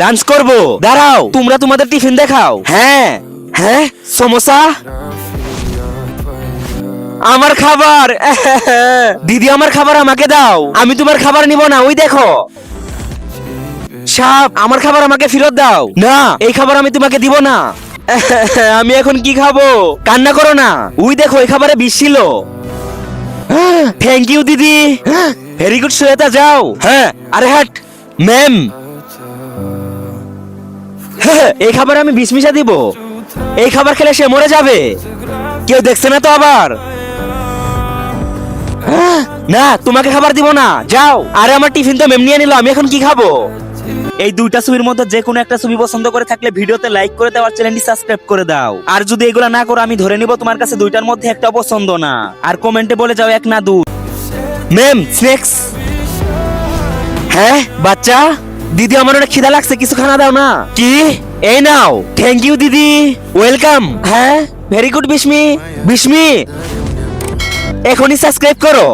Lunch করব। দাঁড়াও, তোমরা তোমাদের টিফিন দেখাও। হ্যাঁ হ্যাঁ, সমোসা। আমার খাবার। দিদি, আমার খাবার আমাকে দাও। আমি তোমার খাবার নিব না। ওই দেখো সাপ, আমার খাবার আমাকে ফেরত দাও। না, এই খাবার আমি তোমাকে দিব না। আমি এখন কি খাবো? কান্না করো না। ওই দেখো, এই খাবারে বিষ ছিল। থ্যাংক ইউ দিদি। ভেরি গুড শ্বেতা, যাও। হ্যাঁ, আরে হাট ম্যাম। এই খাবারে আমি বিষ মিশা দিব? এই খাবার খেলে সে মরে যাবে। কেউ দেখছে না তো আবার? না, তোমাকে খাবার দিব না, যাও। আরে আমার টিফিন তো ম্যাম নিয়ে নিল, আমি এখন কি খাবো? এই দুইটা ছবির মধ্যে যে কোনো একটা ছবি পছন্দ করে থাকলে ভিডিওতে লাইক করে দাও আর চ্যানেলটি সাবস্ক্রাইব করে দাও। আর যদি এগুলা না করো, আমি ধরে নিব তোমার কাছে দুইটার মধ্যে একটা পছন্দ না। আর কমেন্টে বলে যাও এক না দুই। Ma'am, snacks. হ্যাঁ বাচ্চা, দিদি আমার অনেক খিদা লাগছে, কিছু খানা দাও না। কি? এই নাও। থ্যাংক ইউ দিদি, ওয়েলকাম। হ্যাঁ, ভেরি গুড বিস্মি। বিস্মি, এখনই সাবস্ক্রাইব করো।